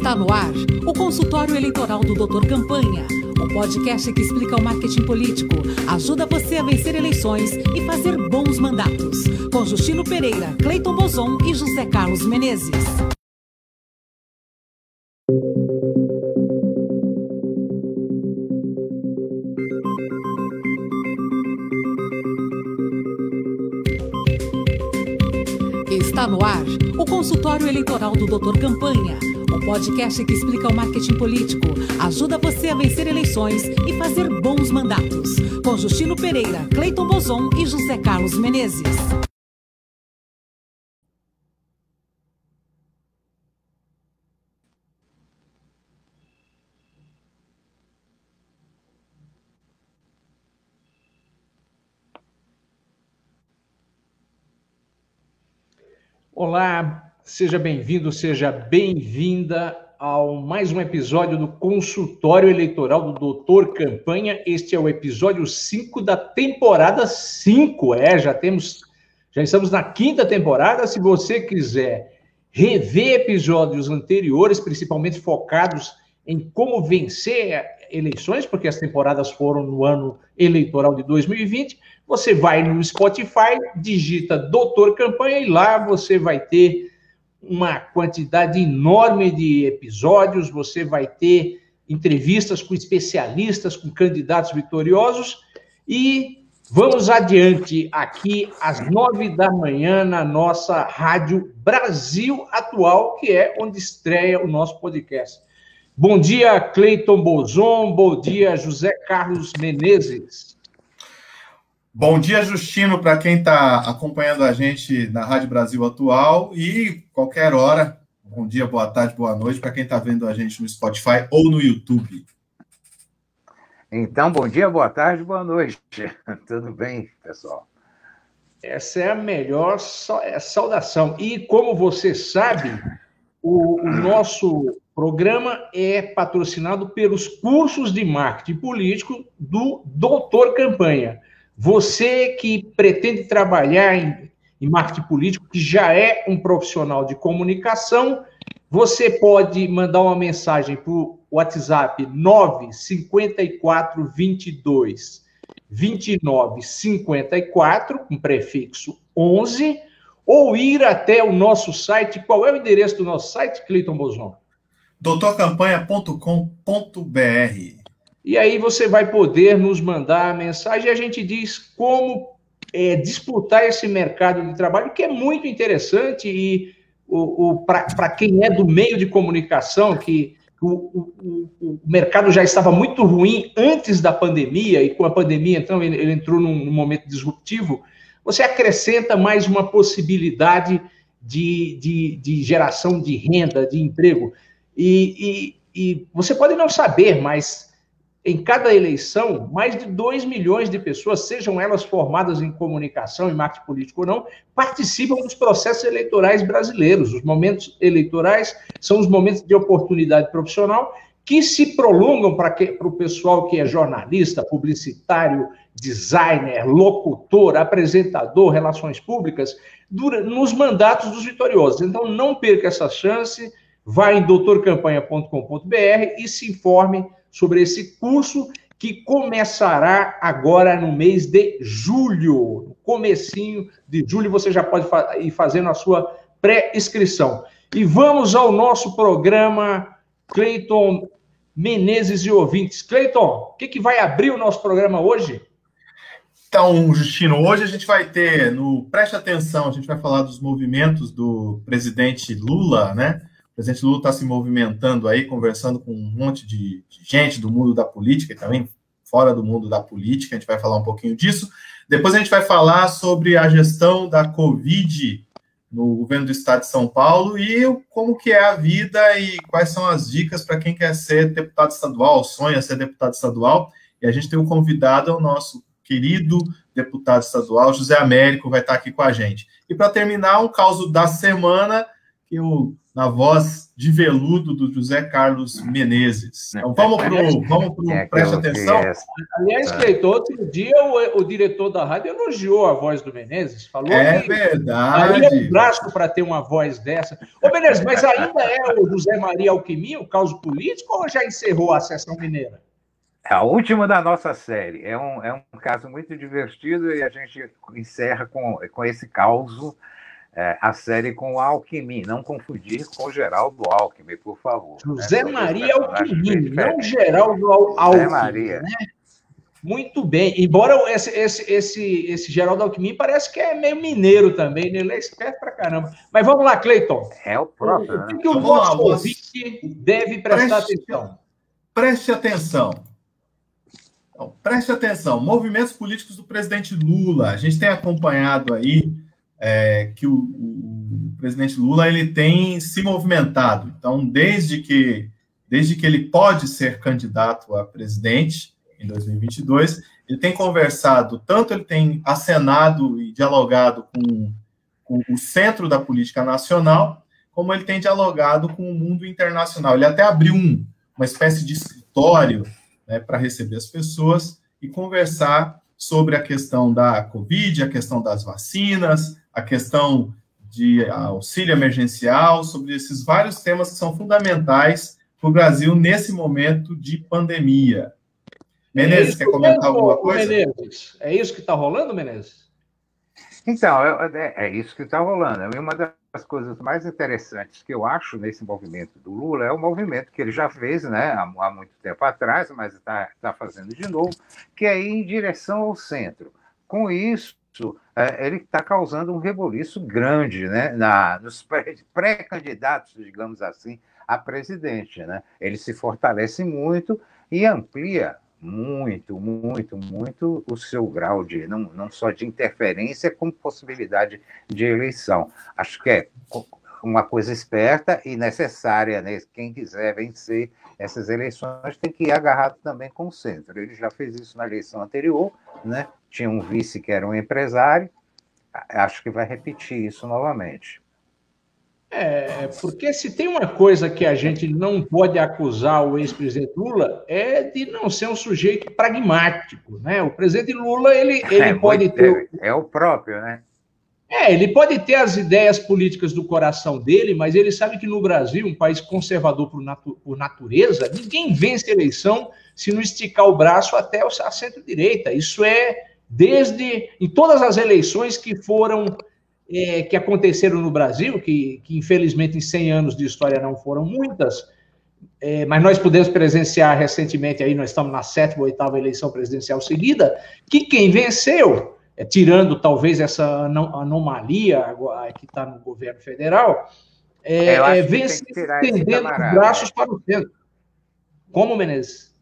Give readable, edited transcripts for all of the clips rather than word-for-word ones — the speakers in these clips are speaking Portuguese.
Está no ar o consultório eleitoral do Dr. Campanha, o podcast que explica o marketing político, ajuda você a vencer eleições e fazer bons mandatos. Com Justino Pereira, Cleiton Bozon e José Carlos Menezes. Está no ar o consultório eleitoral do Dr. Campanha, o podcast que explica o marketing político, ajuda você a vencer eleições e fazer bons mandatos. Com Justino Pereira, Cleiton Bozon e José Carlos Menezes. Olá, seja bem-vindo, seja bem-vinda ao mais um episódio do consultório eleitoral do Dr. Campanha. Este é o episódio 5 da temporada 5. Já estamos na quinta temporada. Se você quiser rever episódios anteriores, principalmente focados em como vencer eleições, porque as temporadas foram no ano eleitoral de 2020, você vai no Spotify, digita Dr. Campanha e lá você vai ter uma quantidade enorme de episódios, você vai ter entrevistas com especialistas, com candidatos vitoriosos e vamos adiante aqui às 9 da manhã na nossa Rádio Brasil Atual, que é onde estreia o nosso podcast. Bom dia, Cleiton Bozon, bom dia, José Carlos Menezes. Bom dia, Justino, para quem está acompanhando a gente na Rádio Brasil Atual e qualquer hora, bom dia, boa tarde, boa noite, para quem está vendo a gente no Spotify ou no YouTube. Então, bom dia, boa tarde, boa noite. Tudo bem, pessoal? Essa é a melhor saudação. E como você sabe, o nosso programa é patrocinado pelos cursos de marketing político do Dr. Campanha. Você que pretende trabalhar em marketing político, que já é um profissional de comunicação, você pode mandar uma mensagem para o WhatsApp 95422 2954, com prefixo 11, ou ir até o nosso site. Qual é o endereço do nosso site, Cleiton Bozon? drcampanha.com.br. E aí você vai poder nos mandar a mensagem e a gente diz como disputar esse mercado de trabalho, que é muito interessante e para quem é do meio de comunicação, que o mercado já estava muito ruim antes da pandemia e com a pandemia, então, ele entrou num momento disruptivo, você acrescenta mais uma possibilidade de geração de renda, de emprego. E você pode não saber, mas em cada eleição, mais de 2 milhões de pessoas, sejam elas formadas em comunicação, em marketing político ou não, participam dos processos eleitorais brasileiros. Os momentos eleitorais são os momentos de oportunidade profissional que se prolongam para o pessoal que é jornalista, publicitário, designer, locutor, apresentador, relações públicas, nos mandatos dos vitoriosos. Então, não perca essa chance, vá em drcampanha.com.br e se informe sobre esse curso que começará agora no mês de julho. No comecinho de julho você já pode ir fazendo a sua pré-inscrição. E vamos ao nosso programa, Cleiton Menezes e ouvintes. Cleiton, o que vai abrir o nosso programa hoje? Então, Justino, hoje a gente vai ter, preste atenção, a gente vai falar dos movimentos do presidente Lula, né? O presidente Lula está se movimentando aí, conversando com um monte de gente do mundo da política e também fora do mundo da política, a gente vai falar um pouquinho disso. Depois a gente vai falar sobre a gestão da Covid no governo do estado de São Paulo e como que é a vida e quais são as dicas para quem quer ser deputado estadual, sonha ser deputado estadual. E a gente tem um convidado, o nosso querido deputado estadual, José Américo, vai estar aqui com a gente. E para terminar, um caso da semana, que o na voz de veludo do José Carlos Menezes. Então, vamos pro Preste Atenção. Aliás, Cleiton, outro dia o diretor da rádio elogiou a voz do Menezes, falou que verdade. daria um braço para ter uma voz dessa. Ô, Menezes, mas ainda é o José Maria Alckmin, o caos político, ou já encerrou a sessão mineira? É a última da nossa série. É um caso muito divertido e a gente encerra com esse caos a série com o Alckmin. Não confundir com o Geraldo Alckmin, por favor. José Maria Alckmin, não Geraldo Alckmin. José Maria. Né? Muito bem. Embora esse Geraldo Alckmin parece que é meio mineiro também, né? Ele é esperto pra caramba. Mas vamos lá, Cleiton. É o próprio. O que o nosso ouvinte deve prestar atenção? Preste atenção. Então, preste atenção, movimentos políticos do presidente Lula. A gente tem acompanhado aí que o presidente Lula ele tem se movimentado. Então, desde que ele pode ser candidato a presidente em 2022, ele tem conversado, tanto ele tem acenado e dialogado com o centro da política nacional, como ele tem dialogado com o mundo internacional. Ele até abriu uma espécie de escritório, né, para receber as pessoas e conversar sobre a questão da Covid, a questão das vacinas, a questão de auxílio emergencial, sobre esses vários temas que são fundamentais para o Brasil nesse momento de pandemia. Menezes, quer comentar alguma coisa? Menezes, é isso que está rolando, Menezes? Então, é isso que está rolando. Uma das coisas mais interessantes que eu acho nesse movimento do Lula é o movimento que ele já fez, né, há muito tempo atrás, mas está fazendo de novo, que é ir em direção ao centro. Com isso, ele está causando um rebuliço grande, né, nos pré-candidatos, digamos assim, a presidente. Né? Ele se fortalece muito e amplia muito o seu grau de, não só de interferência, como possibilidade de eleição. Acho que é uma coisa esperta e necessária, né? Quem quiser vencer essas eleições tem que ir agarrado também com o centro. Ele já fez isso na eleição anterior, né? Tinha um vice que era um empresário, acho que vai repetir isso novamente. Porque se tem uma coisa que a gente não pode acusar o ex-presidente Lula é de não ser um sujeito pragmático, né? O presidente Lula, ele pode ter... É o próprio, né? Ele pode ter as ideias políticas do coração dele, mas ele sabe que no Brasil, um país conservador por natureza, ninguém vence a eleição se não esticar o braço até a centro-direita. Isso em todas as eleições que aconteceram no Brasil, que infelizmente em 100 anos de história não foram muitas, mas nós pudemos presenciar recentemente, aí nós estamos na 7ª ou 8ª eleição presidencial seguida, que quem venceu, tirando talvez essa anomalia que está no governo federal, vence estendendo os braços para o centro. Como, Menezes?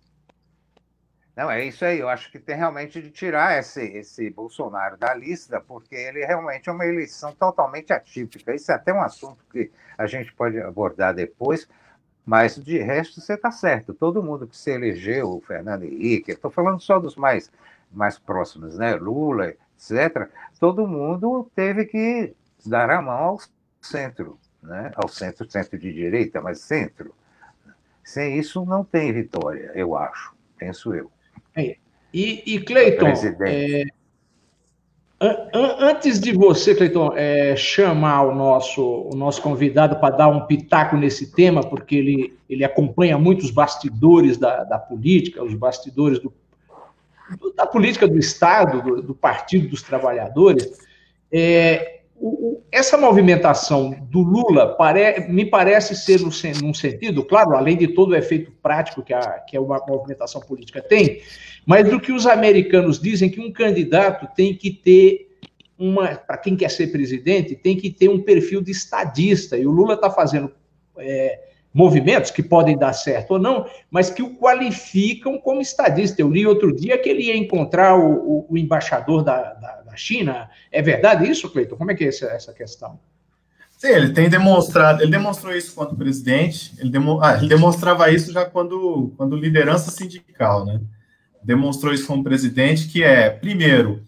Não, é isso aí. Eu acho que tem realmente de tirar esse Bolsonaro da lista, porque ele realmente é uma eleição totalmente atípica. Isso é até um assunto que a gente pode abordar depois, mas de resto você está certo. Todo mundo que se elegeu, o Fernando Henrique, estou falando só dos mais próximos, né? Lula, etc., todo mundo teve que dar a mão ao centro, né? Ao centro de direita, mas centro. Sem isso não tem vitória, eu acho, penso eu. E Cleiton, antes de você, Cleiton, chamar o nosso convidado para dar um pitaco nesse tema, porque ele acompanha muito os bastidores da política, os bastidores da política do Estado, do Partido dos Trabalhadores, essa movimentação do Lula me parece ser num sentido, claro, além de todo o efeito prático que uma movimentação política tem, mas do que os americanos dizem que um candidato tem que ter para quem quer ser presidente, tem que ter um perfil de estadista, e o Lula está fazendo movimentos que podem dar certo ou não, mas que o qualificam como estadista. Eu li outro dia que ele ia encontrar o embaixador da China. É verdade isso, Cleiton? Como é que é essa questão? Sim, ele demonstrou isso quando presidente, ele demonstrava isso já quando liderança sindical, né? Demonstrou isso como presidente, que primeiro,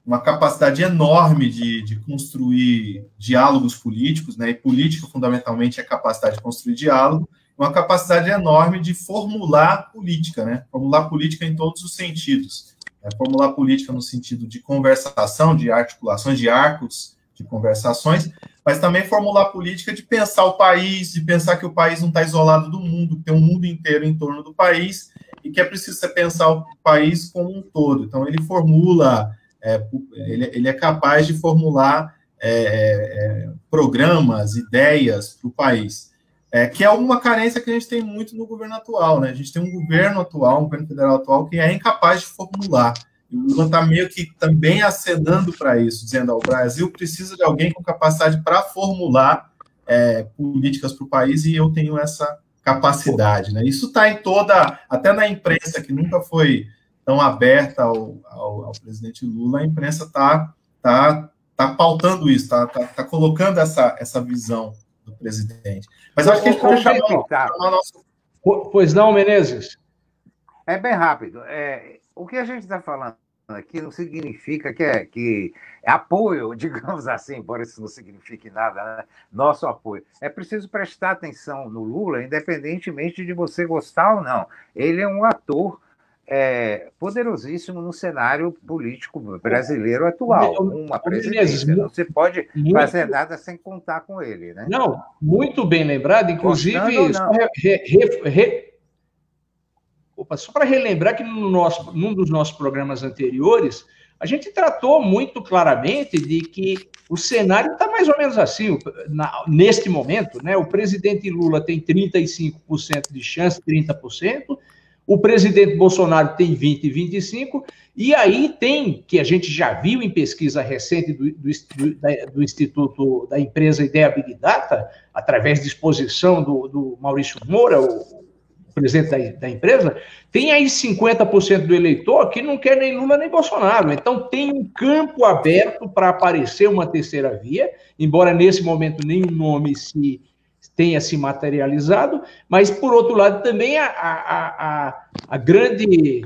uma capacidade enorme de construir diálogos políticos, né? E política, fundamentalmente, é a capacidade de construir diálogo, uma capacidade enorme de formular política, né? Formular política em todos os sentidos. Formular política no sentido de conversação, de articulações, de arcos de conversações, mas também formular política de pensar o país, de pensar que o país não está isolado do mundo, que tem um mundo inteiro em torno do país, e que é preciso você pensar o país como um todo. Então, ele formula, ele é capaz de formular programas, ideias para o país, que é uma carência que a gente tem muito no governo atual, né? A gente tem um governo atual, um governo federal atual, que é incapaz de formular. E o Lula está meio que também acenando para isso, dizendo, o Brasil precisa de alguém com capacidade para formular políticas para o país, e eu tenho essa capacidade, né? Isso está em toda, até na imprensa, que nunca foi tão aberta ao presidente Lula, a imprensa está pautando isso, está colocando essa visão do presidente. Mas eu acho que a gente pode chamar o nosso... Pois não, Menezes? É bem rápido. O que a gente está falando aqui não significa que é apoio, digamos assim, embora isso não signifique nada, né? Nosso apoio. É preciso prestar atenção no Lula, independentemente de você gostar ou não. Ele é um ator poderosíssimo no cenário político brasileiro atual. Uma presidência. Não se pode fazer nada sem contar com ele, né? Não, muito bem lembrado, inclusive... Só para relembrar que num dos nossos programas anteriores, a gente tratou muito claramente de que o cenário está mais ou menos assim, neste momento, né? O presidente Lula tem 35% de chance, 30%, o presidente Bolsonaro tem 20% e 25%, e aí tem, que a gente já viu em pesquisa recente do Instituto da empresa Ideia Big Data, através de exposição do Maurício Moura, o presidente da empresa, tem aí 50% do eleitor que não quer nem Lula nem Bolsonaro. Então, tem um campo aberto para aparecer uma terceira via, embora nesse momento nenhum nome tenha se materializado, mas, por outro lado, também a grande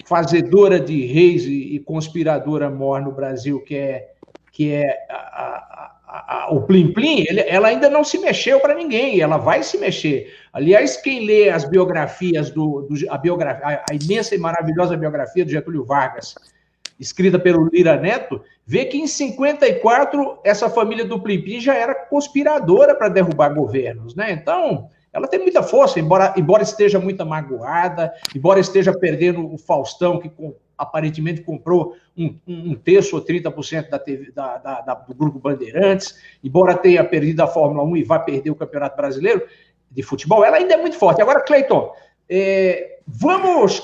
fazedora de reis e conspiradora maior no Brasil, que é o Plim Plim, ela ainda não se mexeu para ninguém, ela vai se mexer. Aliás, quem lê as biografias, a imensa e maravilhosa biografia do Getúlio Vargas, escrita pelo Lira Neto, vê que em 54 essa família do Plim Plim já era conspiradora para derrubar governos, né? Então, ela tem muita força, embora esteja muito magoada, embora esteja perdendo o Faustão, que aparentemente comprou um terço ou 30% do Grupo Bandeirantes, embora tenha perdido a Fórmula 1 e vá perder o Campeonato Brasileiro de Futebol, ela ainda é muito forte. Agora, Cleiton, vamos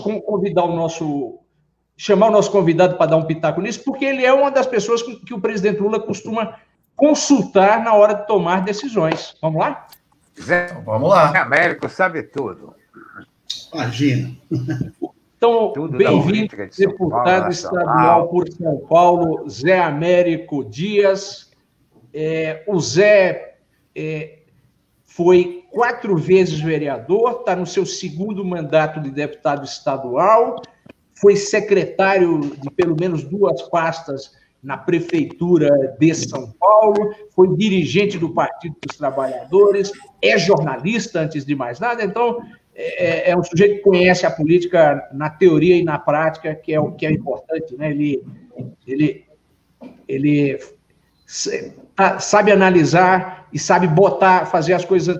chamar o nosso convidado para dar um pitaco nisso, porque ele é uma das pessoas que o presidente Lula costuma consultar na hora de tomar decisões. Vamos lá? Então, vamos lá. O Américo sabe tudo. Imagina. Então, bem-vindo, deputado estadual por São Paulo, Zé Américo Dias. O Zé foi 4 vezes vereador, está no seu 2º mandato de deputado estadual, foi secretário de pelo menos 2 pastas na Prefeitura de São Paulo, foi dirigente do Partido dos Trabalhadores, é jornalista, antes de mais nada, então é um sujeito que conhece a política na teoria e na prática, que é o que é importante, né? Ele sabe analisar e sabe fazer as coisas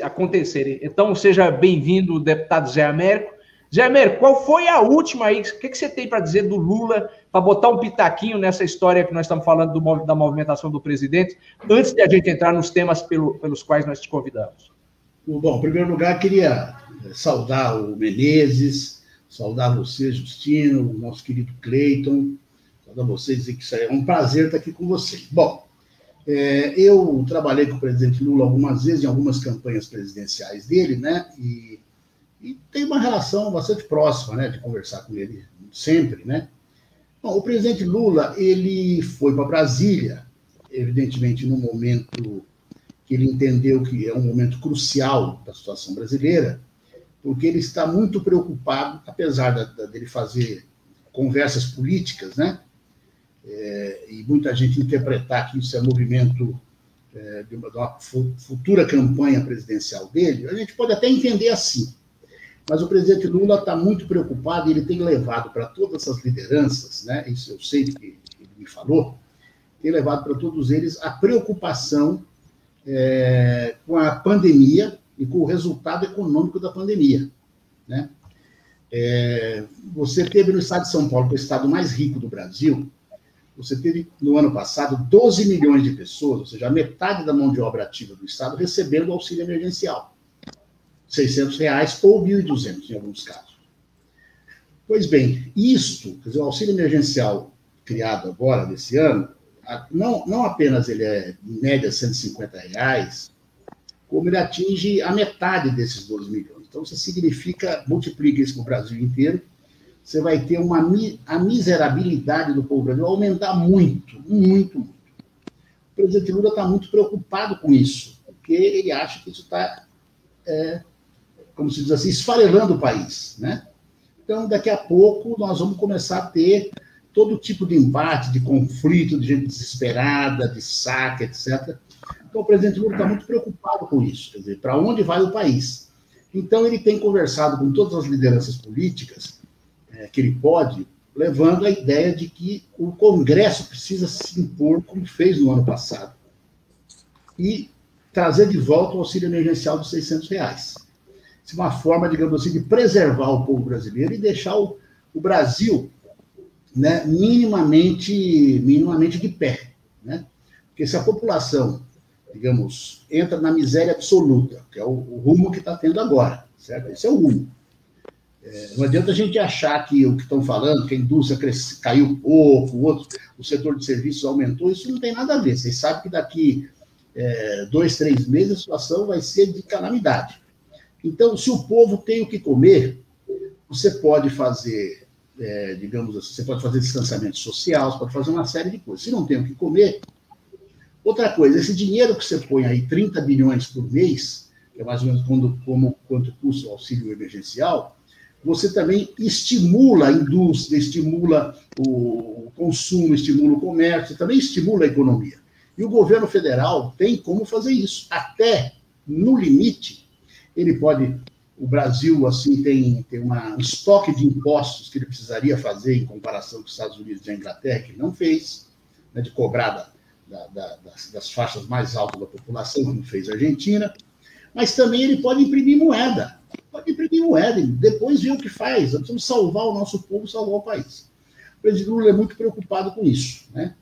acontecerem. Então, seja bem-vindo, deputado Zé Américo. Zé Américo, qual foi a última aí? O que você tem para dizer do Lula, para botar um pitaquinho nessa história que nós estamos falando da movimentação do presidente, antes de a gente entrar nos temas pelos quais nós te convidamos? Bom, em primeiro lugar, queria saudar o Menezes, saudar você, Justino, o nosso querido Cleiton, saudar vocês, dizer que é um prazer estar aqui com vocês. Bom, eu trabalhei com o presidente Lula algumas vezes em algumas campanhas presidenciais dele, né? E tem uma relação bastante próxima, né? De conversar com ele sempre, né? Bom, o presidente Lula, ele foi para Brasília, evidentemente, num momento que ele entendeu que é um momento crucial da situação brasileira, porque ele está muito preocupado, apesar dele fazer conversas políticas, né? e muita gente interpretar que isso é movimento de uma futura campanha presidencial dele, a gente pode até entender assim. Mas o presidente Lula está muito preocupado e ele tem levado para todas essas lideranças, né, isso eu sei que ele me falou, tem levado para todos eles a preocupação com a pandemia e com o resultado econômico da pandemia, né? Você teve no estado de São Paulo, que é o estado mais rico do Brasil, você teve no ano passado 12 milhões de pessoas, ou seja, a metade da mão de obra ativa do estado recebendo o auxílio emergencial. R$600 ou 1.200 em alguns casos. Pois bem, isto, quer dizer, o auxílio emergencial criado agora, nesse ano, não apenas ele é, em média, R$150, como ele atinge a metade desses 12 milhões. Então, isso significa, multiplica isso para o Brasil inteiro, você vai ter a miserabilidade do povo brasileiro aumentar muito, muito, muito. O presidente Lula está muito preocupado com isso, porque ele acha que isso está, como se diz assim, esfarelando o país, né? Então, daqui a pouco, nós vamos começar a ter todo tipo de embate, de conflito, de gente desesperada, de saque, etc. Então, o presidente Lula está muito preocupado com isso, quer dizer, para onde vai o país. Então, ele tem conversado com todas as lideranças políticas que ele pode, levando a ideia de que o Congresso precisa se impor, como fez no ano passado, e trazer de volta o auxílio emergencial de R$600. Isso é uma forma, digamos assim, de preservar o povo brasileiro e deixar o Brasil, né, minimamente de pé, né? Porque se a população, digamos, entra na miséria absoluta, que é o rumo que está tendo agora, certo? Esse é o rumo. Não adianta a gente achar que o que estão falando, que a indústria caiu pouco, o setor de serviços aumentou, isso não tem nada a ver. Vocês sabem que daqui 2, 3 meses a situação vai ser de calamidade. Então, se o povo tem o que comer, você pode fazer, digamos assim, você pode fazer distanciamento social, você pode fazer uma série de coisas. Se não tem o que comer, outra coisa, esse dinheiro que você põe aí, 30 bilhões por mês, que é mais ou menos quanto custa o auxílio emergencial, você também estimula a indústria, estimula o consumo, estimula o comércio, também estimula a economia. E o governo federal tem como fazer isso. Até, no limite, ele pode... O Brasil, assim, tem um estoque de impostos que ele precisaria fazer em comparação com os Estados Unidos e a Inglaterra, que ele não fez, né, de cobrar das faixas mais altas da população, como fez a Argentina. Mas também ele pode imprimir moeda. E depois ver o que faz. Nós precisamos salvar o nosso povo, salvar o país. O presidente Lula é muito preocupado com isso, né?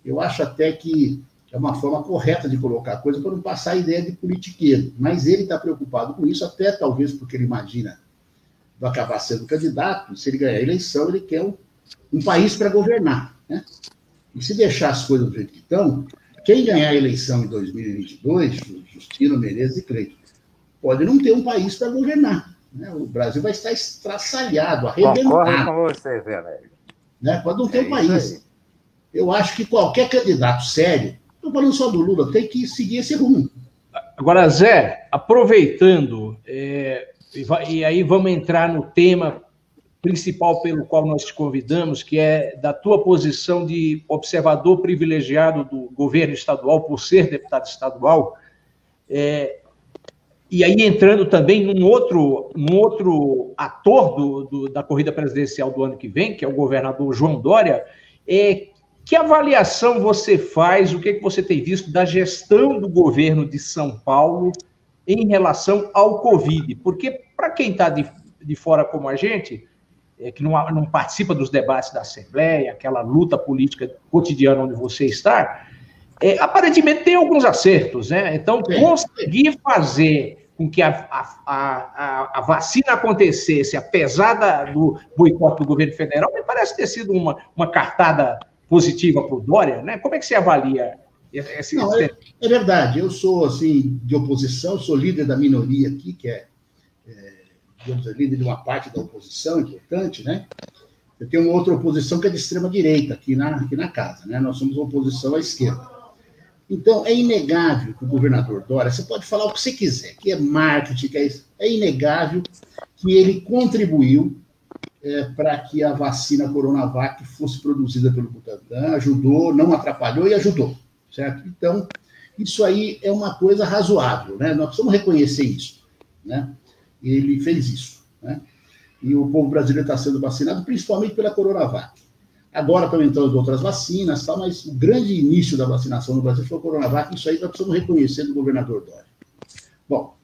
Eu acho até que é uma forma correta de colocar a coisa para não passar a ideia de politiqueiro. Mas ele está preocupado com isso, até talvez porque ele imagina vai acabar sendo candidato, se ele ganhar a eleição, ele quer um país para governar, né? E se deixar as coisas do jeito que estão, quem ganhar a eleição em 2022, Justino, Menezes e Cleiton, pode não ter um país para governar, né? O Brasil vai estar estraçalhado, arrebentado. Concordo com você, Velho. Né? Pode não ter um país. Aí. Eu acho que qualquer candidato sério, não estou falando só do Lula, tem que seguir esse rumo. Agora, Zé, aproveitando, e aí vamos entrar no tema principal pelo qual nós te convidamos, que é da tua posição de observador privilegiado do governo estadual, por ser deputado estadual, e aí entrando também num outro ator da corrida presidencial do ano que vem, que é o governador João Dória. Que avaliação você faz, o que você tem visto da gestão do governo de São Paulo em relação ao Covid? Porque, para quem está de fora como a gente, que não participa dos debates da Assembleia, aquela luta política cotidiana onde você está, aparentemente tem alguns acertos, né? Então, conseguir fazer com que a vacina acontecesse, apesar do boicote do governo federal, me parece ter sido uma cartada positiva para o Dória, né? Como é que você avalia esse... Não, é verdade, eu sou, assim, de oposição, sou líder da minoria aqui, que digamos, líder de uma parte da oposição importante, né? Eu tenho uma outra oposição que é de extrema-direita aqui na casa, né? Nós somos uma oposição à esquerda. Então, é inegável que o governador Dória, você pode falar o que você quiser, que é marketing, que é isso, é inegável que ele contribuiu para que a vacina Coronavac fosse produzida pelo Butantan, ajudou, não atrapalhou e ajudou, certo? Então, isso aí é uma coisa razoável, né? Nós precisamos reconhecer isso, né? Ele fez isso, né? E o povo brasileiro está sendo vacinado principalmente pela Coronavac. Agora estão entrando outras vacinas, tal, mas o grande início da vacinação no Brasil foi a Coronavac, isso aí nós precisamos reconhecer do governador Dória. Bom,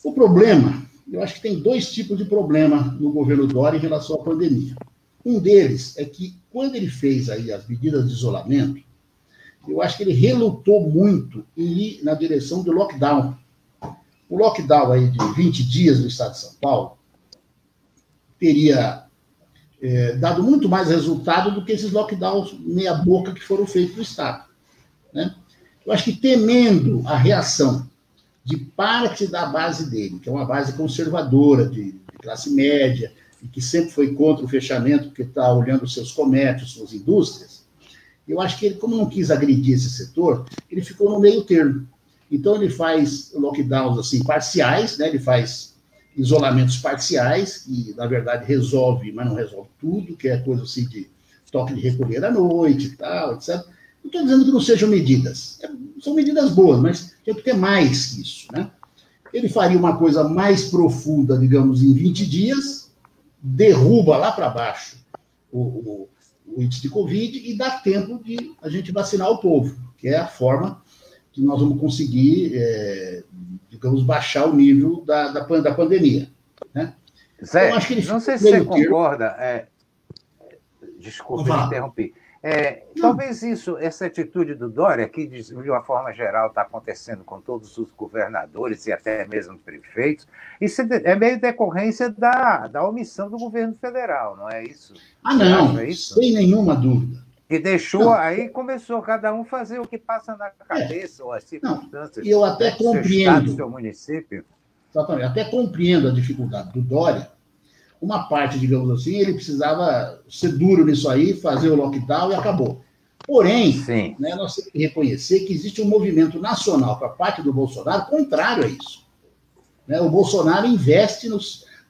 o problema, eu acho que tem dois tipos de problema no governo Dória em relação à pandemia. Um deles é que, quando ele fez aí as medidas de isolamento, eu acho que ele relutou muito em ir na direção do lockdown. O lockdown aí de 20 dias no estado de São Paulo teria dado muito mais resultado do que esses lockdowns meia-boca que foram feitos no estado, né? Eu acho que, temendo a reação de parte da base dele, que é uma base conservadora, de classe média, e que sempre foi contra o fechamento, porque está olhando os seus comércios, suas indústrias, eu acho que ele, como não quis agredir esse setor, ele ficou no meio termo. Então, ele faz lockdowns assim, parciais, né? Ele faz isolamentos parciais, que, na verdade, resolve, mas não resolve tudo, que é coisa assim de toque de recolher à noite e tal, etc. Não estou dizendo que não sejam medidas. São medidas boas, mas tem que ter mais que isso, né? Ele faria uma coisa mais profunda, digamos, em 20 dias, derruba lá para baixo o índice de Covid e dá tempo de a gente vacinar o povo, que é a forma que nós vamos conseguir, digamos, baixar o nível da pandemia, né? Zé, acho que ele não sei se você concorda. Desculpa, me interrompi. Talvez essa atitude do Dória, que de uma forma geral está acontecendo com todos os governadores e até mesmo prefeitos, isso é meio decorrência da omissão do governo federal, não é isso? Não, isso? Sem nenhuma dúvida. E deixou, aí começou cada um fazer o que passa na cabeça, ou as circunstâncias. E eu até compreendo. Do seu município. Exatamente, até compreendo a dificuldade do Dória. Uma parte, digamos assim, ele precisava ser duro nisso aí, fazer o lockdown e acabou. Porém, né, nós temos que reconhecer que existe um movimento nacional para a parte do Bolsonaro contrário a isso, né? O Bolsonaro investe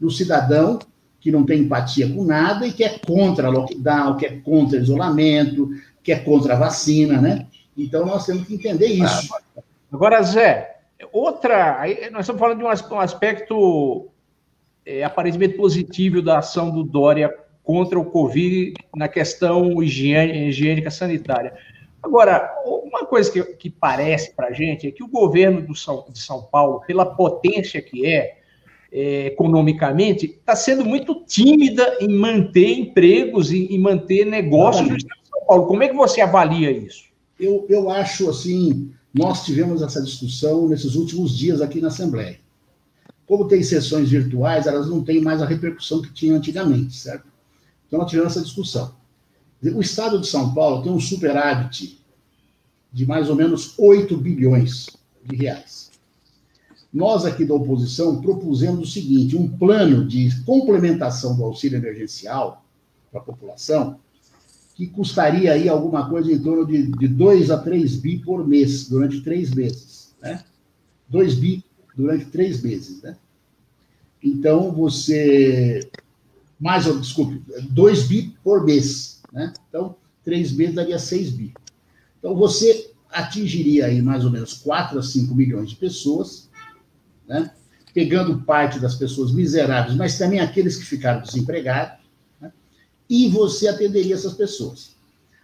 no cidadão que não tem empatia com nada e que é contra lockdown, que é contra isolamento, que é contra a vacina, né? Então, nós temos que entender isso. Agora, Zé, aí nós estamos falando de um aspecto aparentemente positivo da ação do Dória contra o Covid na questão higiênica sanitária. Agora, uma coisa que parece para a gente é que o governo de São Paulo, pela potência que economicamente, está sendo muito tímida em manter empregos e em manter negócios no estado de São Paulo. Como é que você avalia isso? Eu acho assim, nós tivemos essa discussão nesses últimos dias aqui na Assembleia. Como tem sessões virtuais, elas não têm mais a repercussão que tinham antigamente, certo? Então, nós tivemos essa discussão. O estado de São Paulo tem um superávit de mais ou menos 8 bilhões de reais. Nós, aqui da oposição, propusemos o seguinte, um plano de complementação do auxílio emergencial para a população, que custaria aí alguma coisa em torno de 2 a 3 bi por mês, durante 3 meses, né? 2 bi durante 3 meses, né? Então, 2 bi por mês, né? Então, 3 meses daria 6 bi. Então, você atingiria aí mais ou menos 4 a 5 milhões de pessoas, né? Pegando parte das pessoas miseráveis, mas também aqueles que ficaram desempregados, né? E você atenderia essas pessoas.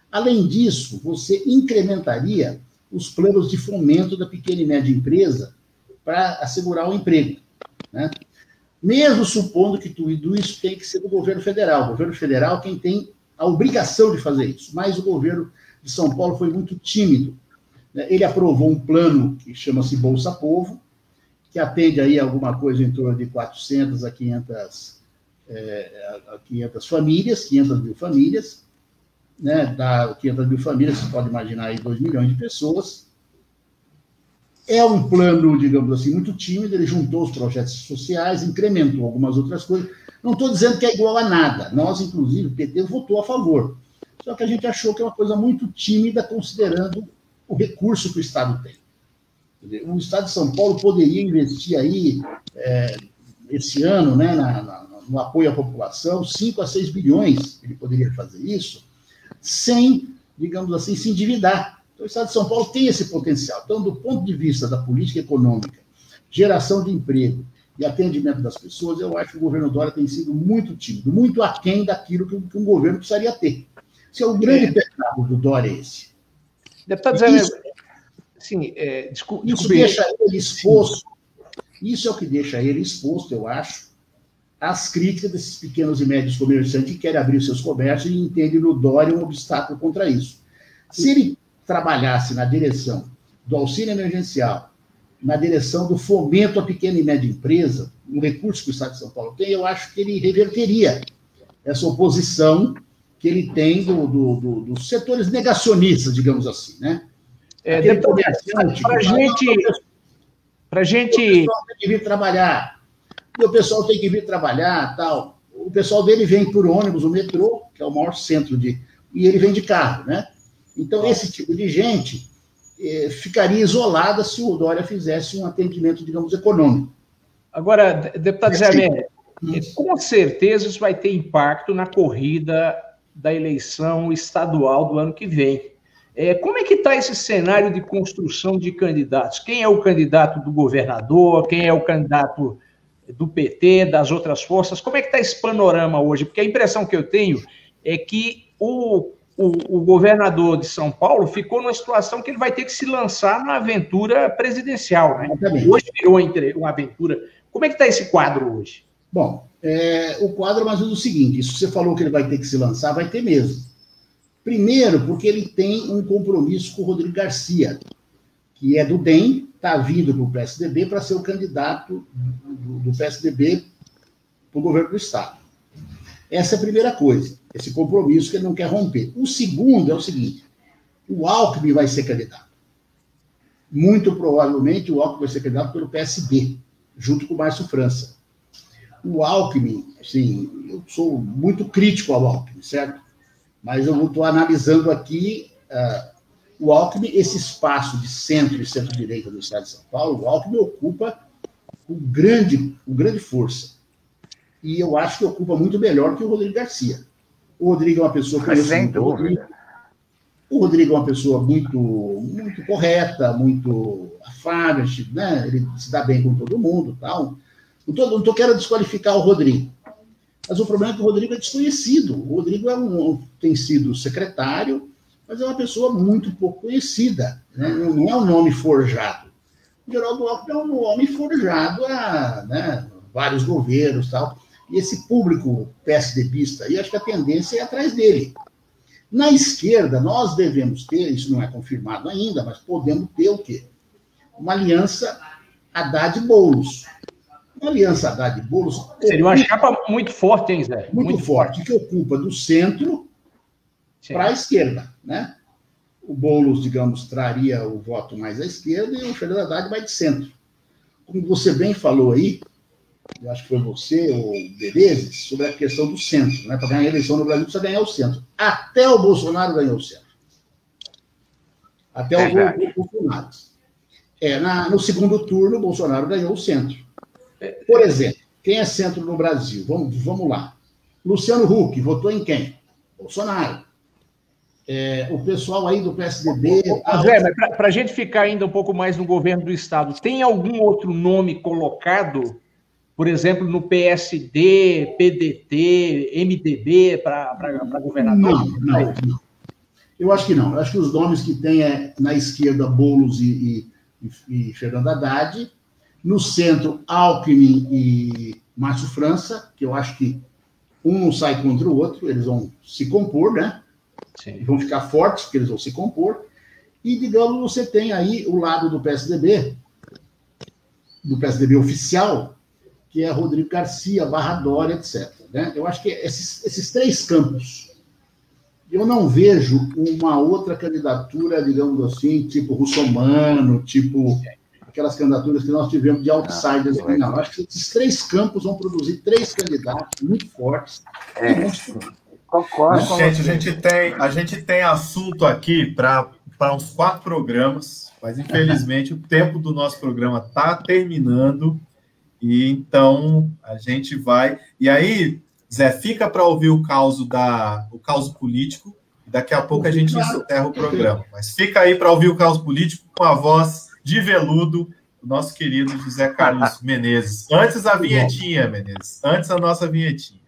Além disso, você incrementaria os planos de fomento da pequena e média empresa para assegurar o emprego, né? Mesmo supondo que tudo isso tem que ser do governo federal. O governo federal é quem tem a obrigação de fazer isso, mas o governo de São Paulo foi muito tímido, né? Ele aprovou um plano que chama-se Bolsa Povo, que atende aí alguma coisa em torno de 400 a 500 famílias, 500 mil famílias, né? Da 500 mil famílias, você pode imaginar aí 2 milhões de pessoas. É um plano, digamos assim, muito tímido, ele juntou os projetos sociais, incrementou algumas outras coisas. Não estou dizendo que é igual a nada. Nós, inclusive, o PT votou a favor. Só que a gente achou que é uma coisa muito tímida, considerando o recurso que o Estado tem. O Estado de São Paulo poderia investir aí, esse ano, né, no apoio à população, 5 a 6 bilhões ele poderia fazer isso, sem, digamos assim, se endividar. Então, o Estado de São Paulo tem esse potencial. Então, do ponto de vista da política econômica, geração de emprego e atendimento das pessoas, eu acho que o governo Dória tem sido muito tímido, muito aquém daquilo que um governo precisaria ter. Esse é o grande pecado do Dória, esse. Deputado Zé, isso deixa ele exposto, isso é o que deixa ele exposto, eu acho, às críticas desses pequenos e médios comerciantes que querem abrir os seus comércios e entendem no Dória um obstáculo contra isso. Se ele trabalhasse na direção do auxílio emergencial, na direção do fomento à pequena e média empresa, um recurso que o Estado de São Paulo tem, eu acho que ele reverteria essa oposição que ele tem dos setores negacionistas, digamos assim, né? Para gente... O pessoal tem que vir trabalhar. E o pessoal tem que vir trabalhar, tal. O pessoal dele vem por ônibus, o metrô, que é o maior centro de... E ele vem de carro, né? Então, esse tipo de gente ficaria isolada se o Dória fizesse um atendimento, digamos, econômico. Agora, deputado Zé Amélia, com certeza isso vai ter impacto na corrida da eleição estadual do ano que vem. Como é que está esse cenário de construção de candidatos? Quem é o candidato do governador? Quem é o candidato do PT, das outras forças? Como é que está esse panorama hoje? Porque a impressão que eu tenho é que o governador de São Paulo ficou numa situação que ele vai ter que se lançar na aventura presidencial, né? Hoje virou uma aventura. Como é que está esse quadro hoje? Bom, o quadro é mais ou menos o seguinte: isso que você falou que ele vai ter que se lançar, vai ter mesmo. Primeiro, porque ele tem um compromisso com o Rodrigo Garcia, que é do DEM, está vindo para o PSDB para ser o candidato do PSDB para o governo do Estado. Essa é a primeira coisa, esse compromisso que ele não quer romper. O segundo é o seguinte: o Alckmin vai ser candidato. Muito provavelmente o Alckmin vai ser candidato pelo PSB, junto com o Márcio França. O Alckmin, assim, eu sou muito crítico ao Alckmin, certo? Mas eu estou analisando aqui o Alckmin, esse espaço de centro e centro-direita do Estado de São Paulo. O Alckmin ocupa com grande força. E eu acho que ocupa muito melhor que o Rodrigo Garcia. O Rodrigo é uma pessoa que... Sem dúvida. O Rodrigo é uma pessoa muito, muito correta, muito afável, né? Ele se dá bem com todo mundo, tal. Não quero desqualificar o Rodrigo. Mas o problema é que o Rodrigo é desconhecido. O Rodrigo tem sido secretário, mas é uma pessoa muito pouco conhecida, né? Não é um nome forjado. O Geraldo Alckmin é um nome forjado a, né, vários governos e tal. E esse público PSDBista, e acho que a tendência é atrás dele. Na esquerda, nós devemos ter, isso não é confirmado ainda, mas podemos ter o quê? Uma aliança Haddad-Boulos. Uma aliança Haddad-Boulos... Seria uma chapa muito forte, hein, Zé? Muito forte, que ocupa do centro para a esquerda, né? O Boulos, digamos, traria o voto mais à esquerda e o Fernando Haddad vai de centro. Como você bem falou aí, eu acho que foi você ou Menezes, sobre a questão do centro, né? Para ganhar a eleição no Brasil precisa ganhar o centro. Até o Bolsonaro ganhou o centro. Até o Bolsonaro. No segundo turno, o Bolsonaro ganhou o centro. Por exemplo, quem é centro no Brasil? Vamos lá. Luciano Huck votou em quem? Bolsonaro. O pessoal aí do PSDB... Zé, para a gente ficar ainda um pouco mais no governo do Estado, tem algum outro nome colocado, por exemplo, no PSD, PDT, MDB, para governador? Não. Eu acho que não. Eu acho que os nomes que tem na esquerda, Boulos e Fernando Haddad. No centro, Alckmin e Márcio França, que eu acho que um não sai contra o outro, eles vão se compor, né? Sim. Vão ficar fortes, porque eles vão se compor. E, digamos, você tem aí o lado do PSDB oficial, que é Rodrigo Garcia, Barra Dória, etc. Né? Eu acho que esses três campos. Eu não vejo uma outra candidatura, digamos assim, tipo Russomano, tipo aquelas candidaturas que nós tivemos de outsiders. Não, eu acho que esses três campos vão produzir três candidatos muito fortes. Concordo. Gente, a gente tem assunto aqui para uns 4 programas, mas infelizmente o tempo do nosso programa está terminando E então a gente vai. E aí, Zé, fica para ouvir o caos político. Daqui a pouco a gente encerra o programa. Mas fica aí para ouvir o caos político com a voz de veludo do nosso querido José Carlos Menezes. Antes a vinhetinha, Menezes. Antes a nossa vinhetinha.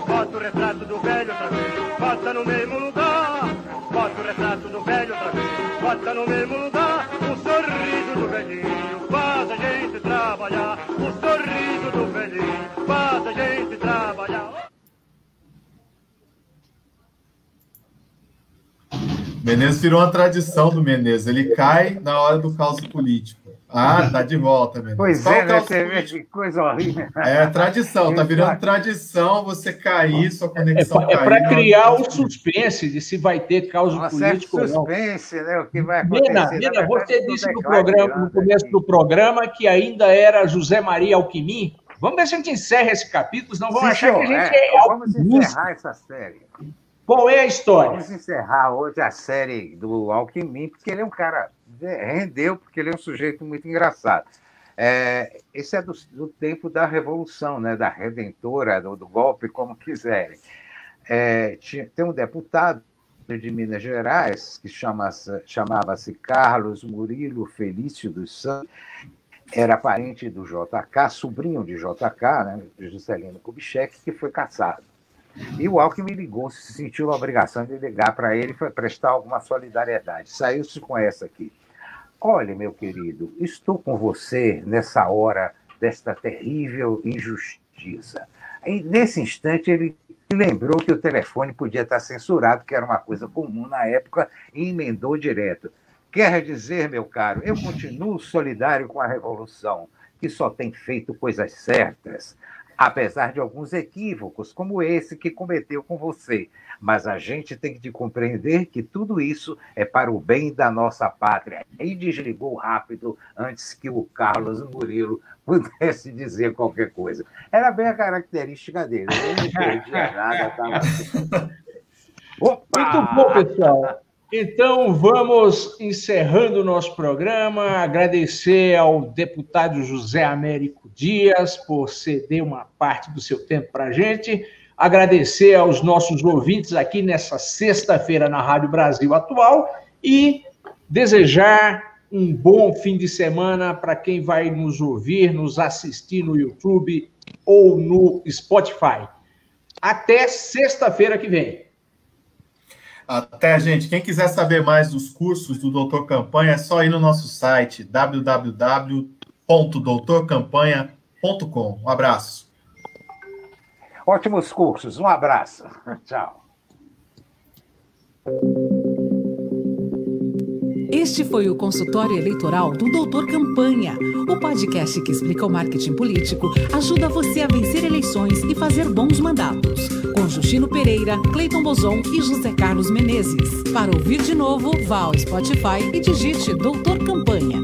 Bota o retrato do velho outra vez, bota no mesmo lugar. Bota o retrato do velho outra vez, bota no mesmo lugar. O sorriso do velhinho faz a gente trabalhar. O sorriso do velhinho faz a gente trabalhar. Menezes virou uma tradição do Menezes. Ele cai na hora do caos político. Ah, tá de volta, Menezes. Pois é, né? Que coisa horrível. É tradição, tá virando tradição você cair, sua conexão cair. É para criar o suspense de se vai ter caos político ou não. Suspense, né? O que vai acontecer. Nena, você disse no começo do programa que ainda era José Maria Alckmin. Vamos ver se a gente encerra esse capítulo, senão vão achar que a gente Vamos encerrar essa série. Qual é a história? Vamos encerrar hoje a série do Alckmin, porque ele é um cara... Rendeu, porque ele é um sujeito muito engraçado. Esse é do tempo da Revolução, né? Da Redentora, do golpe, como quiserem. Tem um deputado de Minas Gerais que chamava-se Carlos Murilo Felício dos Santos, era parente do JK, sobrinho de JK, né? De Juscelino Kubitschek, que foi caçado. E o Alckmin ligou, se sentiu a obrigação de ligar para ele para prestar alguma solidariedade. Saiu-se com essa aqui. Olha, meu querido, estou com você nessa hora desta terrível injustiça. E, nesse instante, ele lembrou que o telefone podia estar censurado, que era uma coisa comum na época, e emendou direto. Quer dizer, meu caro, eu continuo solidário com a Revolução, que só tem feito coisas certas, apesar de alguns equívocos, como esse que cometeu com você. Mas a gente tem que compreender que tudo isso é para o bem da nossa pátria. E desligou rápido antes que o Carlos Murilo pudesse dizer qualquer coisa. Era bem a característica dele. Ele não perdia nada. Tava... Muito bom, pessoal. Então, vamos encerrando o nosso programa. Agradecer ao deputado José Américo Dias por ceder uma parte do seu tempo para a gente. Agradecer aos nossos ouvintes aqui nessa sexta-feira na Rádio Brasil Atual e desejar um bom fim de semana para quem vai nos ouvir, nos assistir no YouTube ou no Spotify. Até sexta-feira que vem. Até, gente. Quem quiser saber mais dos cursos do Doutor Campanha, é só ir no nosso site, www.doutorcampanha.com. Um abraço. Ótimos cursos. Um abraço. Tchau. Este foi o consultório eleitoral do Doutor Campanha, o podcast que explica o marketing político, ajuda você a vencer eleições e fazer bons mandatos. Com Justino Pereira, Cleiton Bozon e José Carlos Menezes. Para ouvir de novo, vá ao Spotify e digite Doutor Campanha.